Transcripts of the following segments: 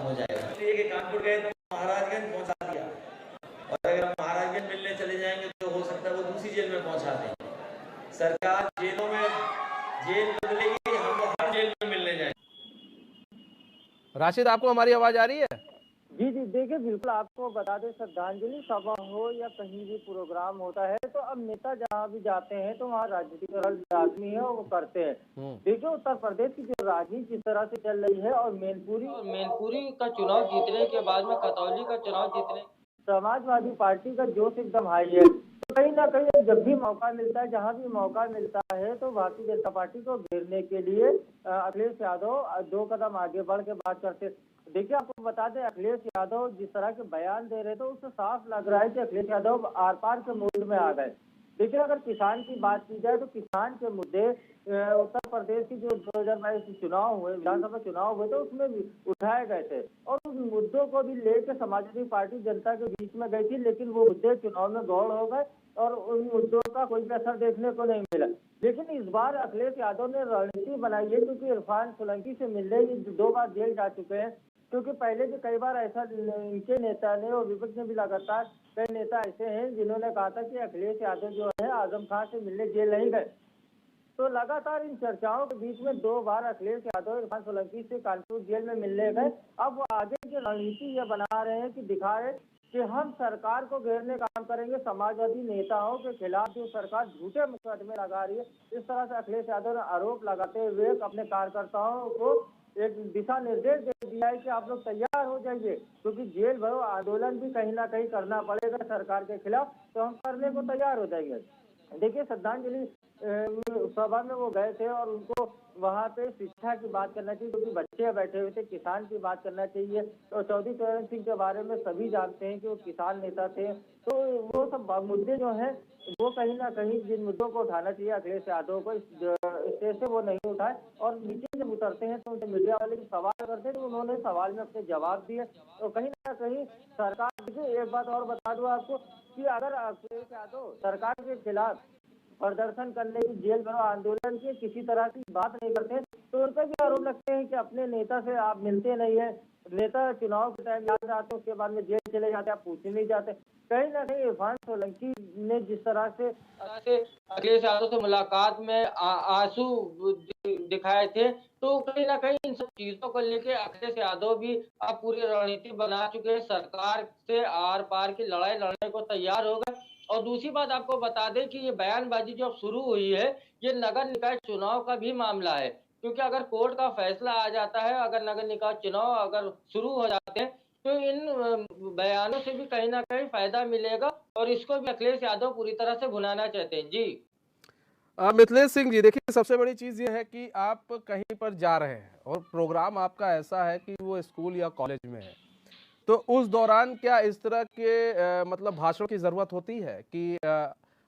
हो जाएगा। इसलिए कि कानपुर गए तो महाराजगंज पहुंचा दिया, और अगर हम महाराजगंज मिलने चले जाएंगे तो हो सकता है वो दूसरी जेल में पहुंचा दें। सरकार जेलों में जेल बदलेगी, हम लोग हर जेल में मिलने जाएंगे। राशिद, आपको हमारी आवाज आ रही है? जी जी, देखिए बिल्कुल आपको बता दें, श्रद्धांजलि सभा हो या कहीं भी प्रोग्राम होता है तो अब नेता जहाँ भी जाते हैं तो वहाँ राजनीतिक आदमी है वो करते हैं। देखिए उत्तर प्रदेश की जो राजनीति जिस तरह से चल रही है, और मैनपुरी का चुनाव जीतने के बाद में खतौली का चुनाव जीतने, समाजवादी पार्टी का जोश एकदम हाई है। तो कहीं ना कहीं जब भी मौका मिलता है, जहाँ भी मौका मिलता है, तो भारतीय जनता पार्टी को घेरने के लिए अखिलेश यादव 2 कदम आगे बढ़ के बात करते। देखिए आपको बता दें, अखिलेश यादव जिस तरह के बयान दे रहे थे उससे साफ लग रहा है कि अखिलेश यादव आर पार के मूड में आ गए। देखिए अगर किसान की बात की जाए तो किसान के मुद्दे उत्तर प्रदेश की जो 2022 चुनाव हुए, विधानसभा चुनाव हुए, तो उसमें भी उठाए गए थे, और उन मुद्दों को भी लेकर समाजवादी पार्टी जनता के बीच में गई थी, लेकिन वो मुद्दे चुनाव में गौड़ हो गए और उन मुद्दों का कोई भी असर देखने को नहीं मिला। लेकिन इस बार अखिलेश यादव ने रणनीति बनाई है, क्योंकि इरफान सोलंकी से मिलने 2 बार जेल जा चुके हैं, क्योंकि पहले भी कई बार ऐसा इनके नेता ने और विपक्ष ने भी लगातार कई नेता ऐसे हैं जिन्होंने कहा था कि अखिलेश यादव जो है आजम खान से मिलने जेल नहीं गए। तो लगातार इन चर्चाओं के बीच में 2 बार अखिलेश यादव इरफान सोलंकी से कानपुर जेल में मिलने गए। अब वो आगे की रणनीति ये बना रहे हैं कि दिखा रहे कि हम सरकार को घेरने का काम करेंगे, समाजवादी नेताओं के खिलाफ जो सरकार झूठे मुकदमे लगा रही है, इस तरह से अखिलेश यादव ने आरोप लगाते हुए अपने कार्यकर्ताओं को एक दिशा निर्देश दे दिया है कि आप लोग तैयार हो जाइए, क्योंकि जेल भरो आंदोलन भी कहीं ना कहीं करना पड़ेगा सरकार के खिलाफ, तो हम करने को तैयार हो जाएंगे। देखिए श्रद्धांजलि सभा में वो गए थे और उनको वहाँ पे शिक्षा की बात करना चाहिए, क्योंकि बच्चे बैठे हुए थे, किसान की बात करना चाहिए। तो चौधरी चरण सिंह के बारे में सभी जानते हैं कि वो किसान नेता थे, तो वो सब मुद्दे जो हैं वो कहीं ना कहीं जिन मुद्दों को उठाना चाहिए अखिलेश यादव को, स्टेज से वो नहीं उठाए, और नीचे जब उतरते हैं तो उनसे मीडिया वाले सवाल करते हैं तो उन्होंने सवाल में अपने जवाब दिए। तो कहीं ना कहीं सरकार, देखिए एक बात और बता दूं आपको कि अगर अखिलेश यादव सरकार के खिलाफ प्रदर्शन करने की, जेल भरो आंदोलन की किसी तरह की बात नहीं करते, तो उन पर भी आरोप लगते हैं कि अपने नेता से आप मिलते नहीं है, नेता चुनाव के टाइम याद आते उसके बाद में जेल चले जाते, आप पूछने नहीं जाते। कहीं ना कहीं इरफान सोलंकी ने जिस तरह से अखिलेश यादव से मुलाकात में आंसू दिखाए थे, तो कहीं ना कहीं इन सब चीजों को लेके अखिलेश यादव भी अब पूरी रणनीति बना चुके हैं, सरकार से आर पार की लड़ाई लड़ने को तैयार हो गए। और दूसरी बात आपको बता दें कि ये बयानबाजी जो शुरू हुई है, ये नगर निकाय चुनाव का भी मामला है, क्योंकि अगर कोर्ट का फैसला आ जाता है, अगर नगर निकाय चुनाव अगर शुरू हो जाते हैं, तो इन बयानों से भी कहीं ना कहीं फायदा मिलेगा, और इसको भी अखिलेश यादव पूरी तरह से भुनाना चाहते हैं। जी मिथिलेश सिंह जी, देखिए सबसे बड़ी चीज ये है कि आप कहीं पर जा रहे हैं और प्रोग्राम आपका ऐसा है कि वो स्कूल या कॉलेज में है, तो उस दौरान क्या इस तरह के मतलब भाषण की जरूरत होती है कि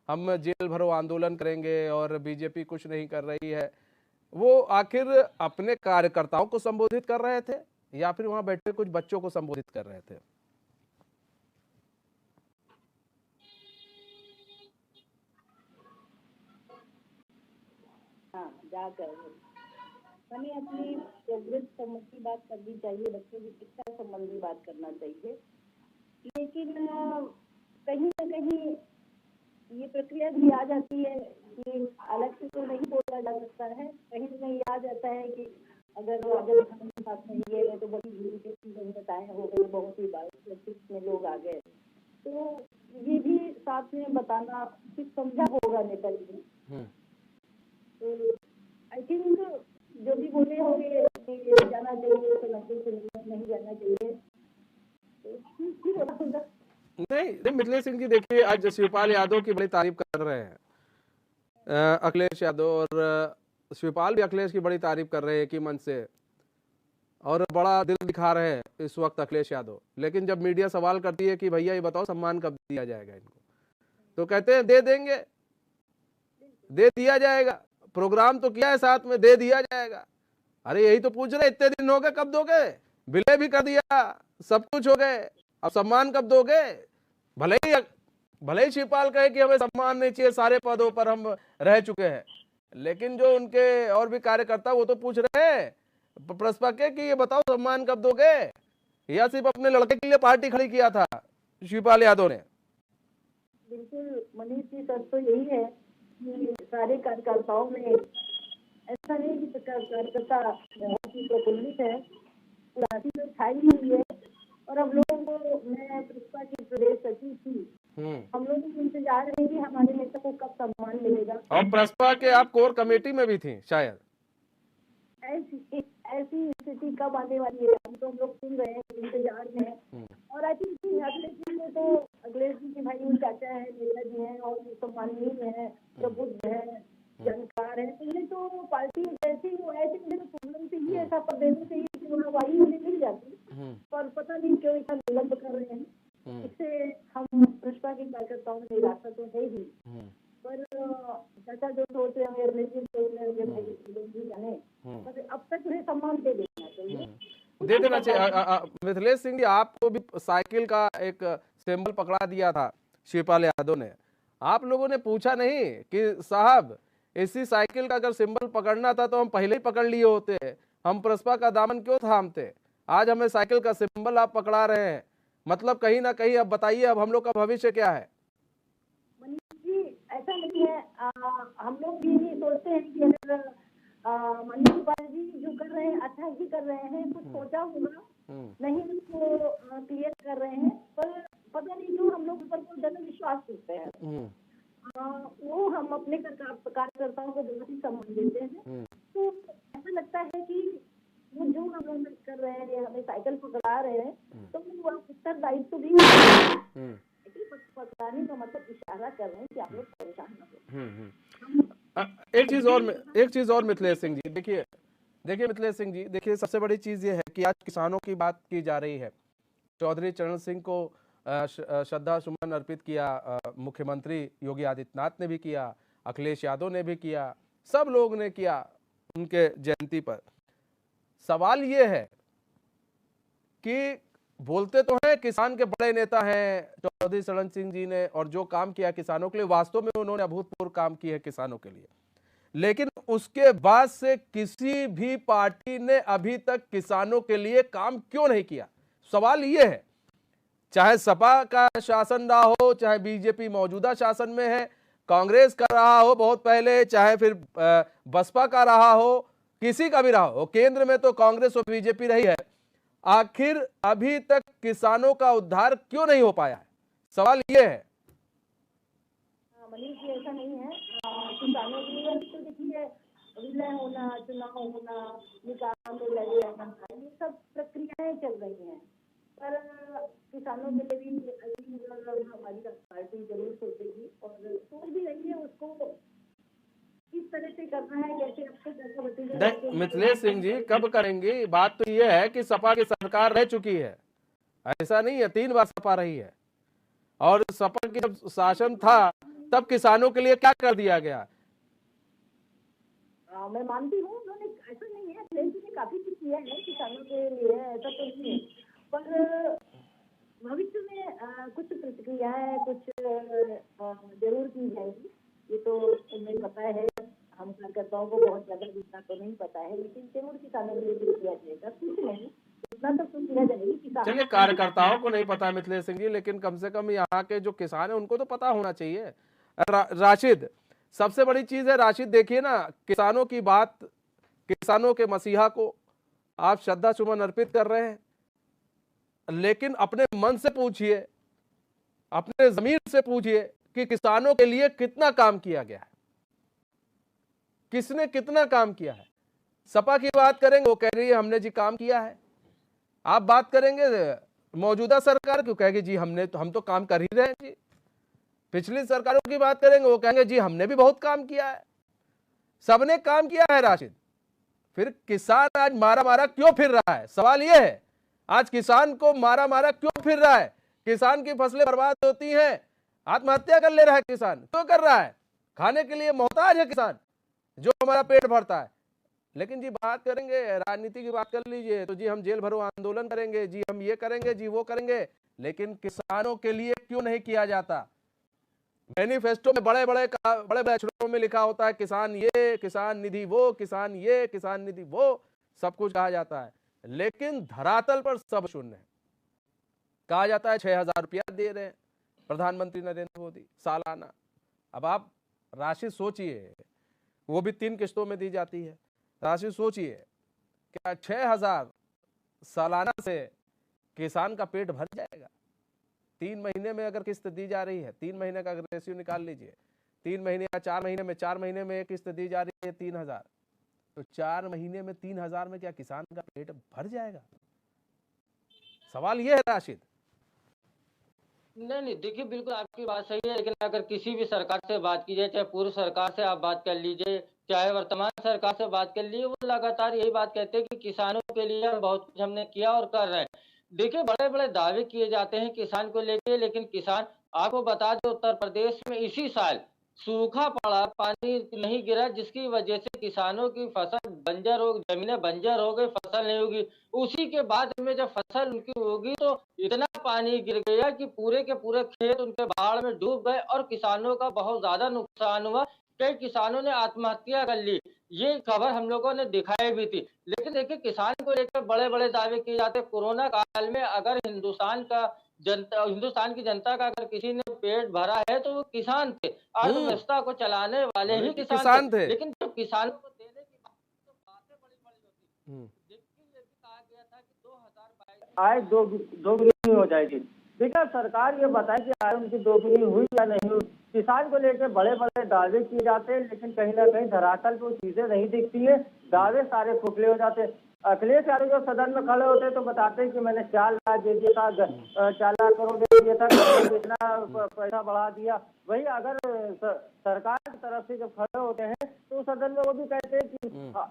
हम जेल भरो आंदोलन करेंगे और बीजेपी कुछ नहीं कर रही है? वो आखिर अपने कार्यकर्ताओं को संबोधित कर रहे थे या फिर वहां बैठे कुछ बच्चों को संबोधित कर रहे थे? हाँ, जाकर हमें अपनी प्रोग्रेस संबंधी बात करनी चाहिए, बच्चों की शिक्षा संबंधी बात करना चाहिए, लेकिन कहीं ना कहीं ये प्रक्रिया भी आ जाती है कि अलग से तो नहीं बोला जा सकता है, कहीं ना कहीं आ जाता है कि अगर हमारे साथ में ये है तो बड़ी भीड़ के बताए हो गए, बहुत ही बात में लोग आ गए, तो ये भी साथ में बताना कुछ समझा होगा नेताजी ने। तो आई थिंक जो भी बोले होंगे जाना चाहिए, तो नहीं जाना चाहिए, तो नहीं मिथिलेश सिंह जी, देखिए आज शिवपाल यादव की बड़ी तारीफ कर रहे हैं अखिलेश यादव, और शिवपाल भी अखिलेश की बड़ी तारीफ कर रहे हैं कि मन से, और बड़ा दिल दिखा रहे हैं इस वक्त अखिलेश यादव। लेकिन जब मीडिया सवाल करती है कि भैया ये बताओ सम्मान कब दिया जाएगा इनको, तो कहते हैं दे देंगे, दे दिया जाएगा, प्रोग्राम तो किया है साथ में, दे दिया जाएगा। अरे यही तो पूछ रहे, इतने दिन हो गए, कब दोगे? विलय भी कर दिया, सब कुछ हो गए, अब सम्मान कब दोगे? भले ही शिवपाल कहे कि हमें सम्मान नहीं चाहिए, सारे पदों पर हम रह चुके हैं, लेकिन जो उनके और भी कार्यकर्ता वो तो पूछ रहे हैं प्रस्पा के कि ये बताओ सम्मान कब दोगे? या सिर्फ अपने लड़के के लिए पार्टी खड़ी किया था शिवपाल यादव ने? बिल्कुल मनीष जी, सच तो यही है कि सारे कार्यकर्ताओं में ऐसा नहीं कि कार्यकर्ता बहुत ही प्रफुल्लित है, उदासी तो छाई हुई है। और हम लोगों को, मैं पुष्पा की प्रदेश सचिव थी, हम लोग भी इंतजार है कि हमारे नेता को कब सम्मान मिलेगा। और प्रसपा के आप कोर कमेटी में भी थी शायद। ऐसी स्थिति कब आने वाली है, हम तो हम लोग सुन रहे हैं, इंतजार में है। और आई थिंक अखिलेश जी को तो, अखिलेश जी के भाई चाचा है, नेता जी हैं और सम्माननीय है, प्रबुद्ध है, जानकार है, तो ये तो पार्टी जैसी वो ऐसे प्रॉब्लम से ही ऐसा पर देने से ही वाही उन्हें मिल जाती, पर पता नहीं क्यों इतना विलम्ब कर रहे हैं। इससे हम पुष्पा के कार्यकर्ताओं में निराशा तो है ही, पर चाचा जो सोच रहे हैं, सोच रहे हैं, जाने, पर अब तक उन्हें सम्मान दे देना चाहिए, दे देना चाहिए। मिथिलेश सिंह जी, आपको भी साइकिल का एक सिंबल पकड़ा दिया था शिवपाल यादव ने, आप लोगों ने पूछा नहीं कि साहब इसी साइकिल का अगर सिंबल पकड़ना था तो हम पहले ही पकड़ लिए होते, हम प्रसपा का दामन क्यों थामते? आज हमें साइकिल का सिंबल आप पकड़ा रहे हैं, मतलब कहीं ना कहीं अब बताइए अब हम लोग का भविष्य क्या है? मनीष जी, ऐसा नहीं है, हम लोग भी यही सोचते हैं कि अगर मनीष जी जो कर रहे हैं अच्छा ही कर रहे हैं, कुछ सोचा होगा नहीं उसको क्लियर कर रहे हैं, पर पता नहीं क्यों हम लोग ऊपर को जन विश्वास करते हैं। वो हम अपने कार्यकर्ताओं को बहुत ही सम्मान देते हैं, तो ऐसा लगता है कि वो जो हम लोग कर रहे हैं, हमें साइकिल पकड़ा रहे हैं, तो वो उत्तरदायित्व भी पकड़ाने का मतलब इशारा कर रहे हैं कि आप लोग परेशान न हो। एक चीज और मिथिलेश सिंह जी, देखिए मिथिलेश सिंह जी, देखिए सबसे बड़ी चीज ये है कि आज किसानों की बात की जा रही है। चौधरी चरण सिंह को श्रद्धा सुमन अर्पित किया, मुख्यमंत्री योगी आदित्यनाथ ने भी किया, अखिलेश यादव ने भी किया, सब लोग ने किया उनके जयंती पर। सवाल ये है कि बोलते तो हैं किसान के बड़े नेता हैं चौधरी चरण सिंह जी ने, और जो काम किया किसानों के लिए, वास्तव में उन्होंने अभूतपूर्व काम किए हैं किसानों के लिए, लेकिन उसके बाद से किसी भी पार्टी ने अभी तक किसानों के लिए काम क्यों नहीं किया? सवाल ये है, चाहे सपा का शासन रहा हो, चाहे बीजेपी मौजूदा शासन में है, कांग्रेस का रहा हो बहुत पहले, चाहे फिर बसपा का रहा हो, किसी का भी रहा हो, केंद्र में तो कांग्रेस और बीजेपी रही है, आखिर अभी तक किसानों का उद्धार क्यों नहीं हो पाया है? सवाल ये है। मनीष जी, ऐसा नहीं है, किसानों के लिए तो देखिए विलय होना, चुनाव होना, निकाल में लगे रहना, ये सब प्रक्रियाएं चल रही हैं, पर किसानों के लिए भी हमारी पार्टी जरूर सोचेगी और सोच भी रही है उसको किस तरह से करना है, कैसे आपको मिथिलेश सिंह जी कब करेंगी? बात तो ये है कि सपा की सरकार रह चुकी है, ऐसा नहीं है, 3 बार सपा रही है, और सपा की जब शासन था तब किसानों के लिए क्या कर दिया गया? मैं मानती हूँ उन्होंने, ऐसा नहीं है, अखिलेश जी ने काफी कुछ किया है किसानों के लिए, ऐसा तो नहीं है, पर भविष्य में कुछ प्रतिक्रियाएं कुछ जरूर की जाएगी, ये तो मुझे पता है, हम कार्यकर्ताओं को बहुत ज्यादा जितना तो नहीं पता है, लेकिन जरूर किसानों के लिए किया जाएगा, कुछ नहीं इतना तो किया जाएगी। चलिए, कार्यकर्ताओं को नहीं पता मिथिलेश सिंह जी, लेकिन कम से कम यहाँ के जो किसान है उनको तो पता होना चाहिए। राशिद, सबसे बड़ी चीज है राशिद, देखिए ना, किसानों की बात, किसानों के मसीहा को आप श्रद्धा सुमन अर्पित कर रहे हैं, लेकिन अपने मन से पूछिए, अपने जमीर से पूछिए कि किसानों के लिए कितना काम किया गया है, किसने कितना काम किया है। सपा की बात करेंगे, वो कह रही है हमने जी काम किया है। आप बात करेंगे मौजूदा सरकार, क्यों कहेगी जी हम तो काम कर ही रहे हैं जी। पिछली सरकारों की बात करेंगे, वो कहेंगे जी हमने भी बहुत काम किया है। सबने काम किया है राशिद, फिर किसान आज मारा मारा क्यों फिर रहा है? सवाल यह है, आज किसान को मारा मारा क्यों फिर रहा है? किसान की फसलें बर्बाद होती हैं, आत्महत्या कर ले रहा है किसान, क्यों कर रहा है? खाने के लिए मोहताज है किसान, जो हमारा पेट भरता है। लेकिन जी बात करेंगे राजनीति की, बात कर लीजिए तो जी हम जेल भरो आंदोलन करेंगे, जी हम ये करेंगे, जी वो करेंगे, लेकिन किसानों के लिए क्यों नहीं किया जाता? मैनिफेस्टो में बड़े बड़े अक्षरों में लिखा होता है किसान ये, किसान निधि वो, किसान ये, किसान निधि वो, सब कुछ कहा जाता है, लेकिन धरातल पर सब शून्य है। कहा जाता है 6,000 रुपया दे रहे हैं प्रधानमंत्री नरेंद्र मोदी सालाना। अब आप राशि सोचिए, वो भी 3 किस्तों में दी जाती है। राशि सोचिए, क्या 6,000 सालाना से किसान का पेट भर जाएगा? 3 महीने में अगर किस्त दी जा रही है, 3 महीने का रेशियो निकाल लीजिए, 3 महीने या 4 महीने में एक किस्त दी जा रही है 3,000, तो 4 महीने में 3,000 में क्या किसान का पेट भर जाएगा? सवाल ये है राशिद। नहीं देखिए, बिल्कुल आपकी बात सही है, लेकिन अगर किसी भी सरकार से बात की जाए, चाहे पूर्व सरकार से आप बात कर लीजिए, चाहे वर्तमान सरकार से बात कर लीजिए, वो लगातार यही बात कहते हैं कि किसानों के लिए हम बहुत कुछ हमने किया और कर रहे हैं। देखिए, बड़े बड़े दावे किए जाते हैं किसान को लेके, लेकिन किसान, आपको बता दें, उत्तर प्रदेश में इसी साल सूखा पड़ा, पानी नहीं गिरा, जिसकी वजह से किसानों की फसल बंजर हो, जमीनें बंजर हो गई, फसल नहीं होगी। उसी के बाद में जब फसल उनकी होगी तो इतना पानी गिर गया कि पूरे के पूरे खेत उनके बाढ़ में डूब गए और किसानों का बहुत ज्यादा नुकसान हुआ। कई किसानों ने आत्महत्या कर ली, ये खबर हम लोगों ने दिखाई भी थी। लेकिन देखिए, किसान को लेकर बड़े बड़े दावे किए जाते हैं। कोरोना काल में अगर हिंदुस्तान की जनता का अगर किसी ने पेट भरा है तो वो किसान थे, अर्थव्यवस्था को चलाने वाले ही किसान थे। लेकिन जब किसानों को देने की बात तो बातें बड़ी बड़ी होती। देखिए, ये भी कहा गया था कि 2022 आय दोगुनी हो जाएगी। देखिए, सरकार ये बताए कि आय उनकी दोगुनी हुई या नहीं हुई। किसान को लेकर बड़े बड़े दावे किए जाते हैं, लेकिन कहीं ना कहीं धरातल पे वो चीजें नहीं दिखती है, दावे सारे खोखले हो जाते हैं। अखिलेश यादव जब सदन में खड़े होते तो बताते हैं कि मैंने 4 लाख दे दिया था, 4 लाख करोड़ दे दिया था, इतना पैसा बढ़ा दिया। वही अगर सरकार की तरफ से जब खड़े होते हैं तो सदन में वो भी कहते हैं कि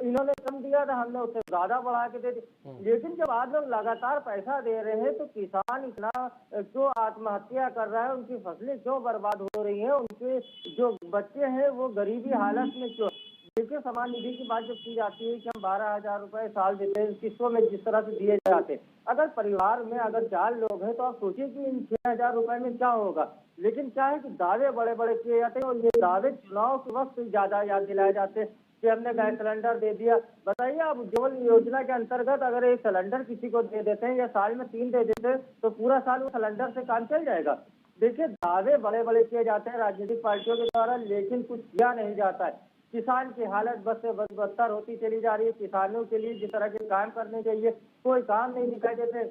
इन्होंने कम दिया था, हमने उससे ज्यादा बढ़ा के दे दिया। लेकिन जब आप लोग लगातार पैसा दे रहे हैं तो किसान इतना क्यों आत्महत्या कर रहा है, उनकी फसलें क्यों बर्बाद हो रही है, उनके जो बच्चे हैं वो गरीबी हालत में क्यों? देखिए, समान निधि की बात जब की जाती है कि हम 12,000 रुपए साल देते हैं, किस्तों में जिस तरह से दिए जाते हैं, अगर परिवार में अगर 4 लोग हैं तो आप सोचिए कि इन 6,000 रुपए में क्या होगा। लेकिन क्या है कि दावे बड़े बड़े किए जाते हैं और ये दावे चुनाव के वक्त ज्यादा याद दिलाए जाते हैं कि हमने गैस सिलेंडर दे दिया। बताइए, आप उज्ज्वल योजना के अंतर्गत अगर एक सिलेंडर किसी को दे देते हैं या साल में 3 दे देते हैं तो पूरा साल वो सिलेंडर से काम चल जाएगा। देखिए, दावे बड़े बड़े किए जाते हैं राजनीतिक पार्टियों के द्वारा, लेकिन कुछ किया नहीं जाता है। किसान की हालत बस से बदतर होती चली जा रही है। किसानों के लिए जिस तरह के काम करने चाहिए कोई काम नहीं दिखाई देते।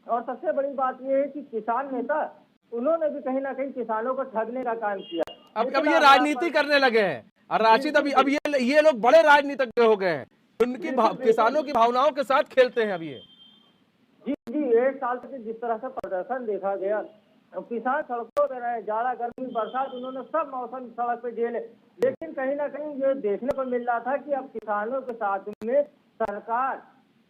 और सबसे बड़ी बात यह है कि किसान नेता, उन्होंने भी कहीं ना कहीं किसानों को ठगने का काम किया। अब ये राजनीति करने लगे हैं। और राशिद, अब ये लोग बड़े राजनीतिज्ञ हो गए हैं, उनकी किसानों की भावनाओं के साथ खेलते हैं। अब ये जी 1 साल से जिस तरह से प्रदर्शन देखा गया, किसान सड़कों पे रहे, जाड़ा गर्मी बरसात, उन्होंने सब मौसम सड़क पे झेले। लेकिन कहीं ना कहीं ये देखने को मिल रहा था कि अब किसानों के साथ में सरकार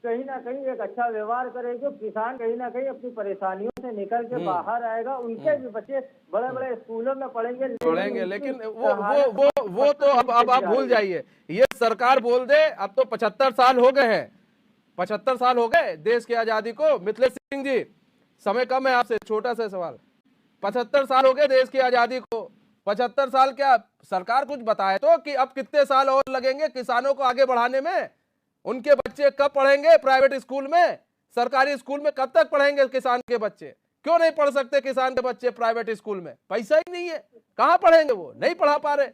कहीं ना कहीं एक अच्छा व्यवहार करेगी। किसान कहीं ना कहीं अपनी परेशानियों से निकल के बाहर आएगा, उनके भी बच्चे बड़े बड़े स्कूलों में पढ़ेंगे। लेकिन वो तो अब आप भूल जाइए, ये सरकार बोल दे। अब तो 75 साल हो गए हैं, 75 साल हो गए देश की आजादी को। मिथिलेश सिंह जी, समय कम है, आपसे छोटा सा सवाल। 75 साल हो गए देश की आजादी को। 75 साल क्या सरकार कुछ बताए तो कि अब कितने साल और लगेंगे किसानों को आगे बढ़ाने में? उनके बच्चे कब पढ़ेंगे प्राइवेट स्कूल में? सरकारी स्कूल में कब तक पढ़ेंगे किसान के बच्चे? क्यों नहीं पढ़ सकते किसान के बच्चे प्राइवेट स्कूल में? पैसा ही नहीं है, कहाँ पढ़ेंगे? वो नहीं पढ़ा पा रहे।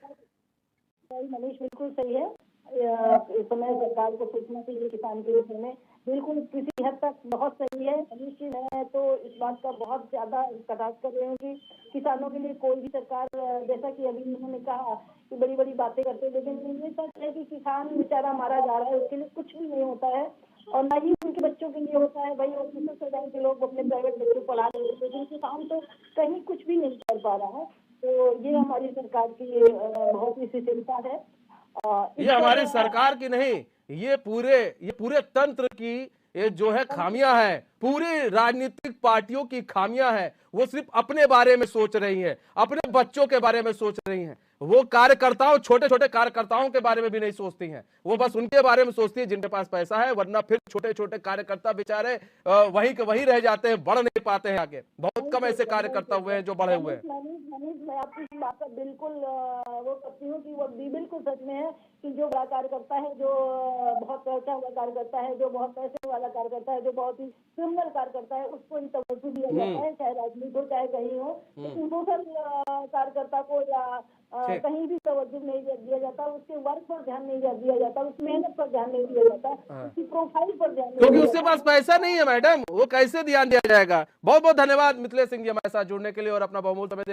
मनीष बिल्कुल सही है। इस समय सरकार को सोचना चाहिए किसान के विषय में। बिल्कुल किसी हद तक बहुत सही है मनीष जी। मैं तो इस बात का बहुत ज्यादा कटाक्ष कर रही हूँ कि किसानों के लिए कोई भी सरकार, जैसा कि अभी उन्होंने कहा कि बड़ी बड़ी बातें करते हैं, लेकिन ये सच है कि किसान बेचारा मारा जा रहा है, उसके लिए कुछ भी नहीं होता है और न ही उनके बच्चों के लिए होता है। भाई ऑफिसर सरकार के लोग अपने प्राइवेट बच्चों पढ़ा रहे हैं, लेकिन किसान तो कहीं कुछ भी नहीं कर पा रहा है। तो ये हमारी सरकार की बहुत ही चिंता है। ये हमारी सरकार की नहीं, ये पूरे तंत्र की ये जो है खामियां है, पूरी राजनीतिक पार्टियों की खामियां है। वो सिर्फ अपने बारे में सोच रही है, अपने बच्चों के बारे में सोच रही हैं। वो कार्यकर्ताओं, छोटे छोटे कार्यकर्ताओं के बारे में भी नहीं सोचती हैं। वो बस उनके बारे में सोचती है जिनके पास पैसा है, वरना फिर छोटे छोटे कार्यकर्ता बेचारे वहीं के वहीं रह जाते हैं, बढ़ नहीं पाते हैं आगे। बहुत कम ऐसे कार्यकर्ता हुए हैं जो बढ़े हुए हैं। मनीष, मैं आपकी इस बात का बिल्कुल वो करती हूँ कि वो भी बिल्कुल सच में है कि जो बड़ा कार्यकर्ता है, जो बहुत पैसा वाला कार्यकर्ता है, जो बहुत पैसे वाला कार्यकर्ता है, जो बहुत ही क्रिमिनल कार्यकर्ता है, उसको ही तवज्जो दिया जाता है, चाहे राजनीति हो चाहे कहीं हो। लेकिन सोशल कार्यकर्ता को या कहीं भी तवज्जो नहीं दिया जाता, उसके वर्क पर ध्यान नहीं दिया जाता, उसकी मेहनत पर ध्यान नहीं दिया जाता, उसकी प्रोफाइल पर ध्यान नहीं क्योंकि दिया उसके जाता। पास पैसा नहीं है मैडम, वो कैसे ध्यान दिया जाएगा। बहुत बहुत धन्यवाद मिथिलेश सिंह जी हमारे साथ जुड़ने के लिए और अपना बहुमूल्य समय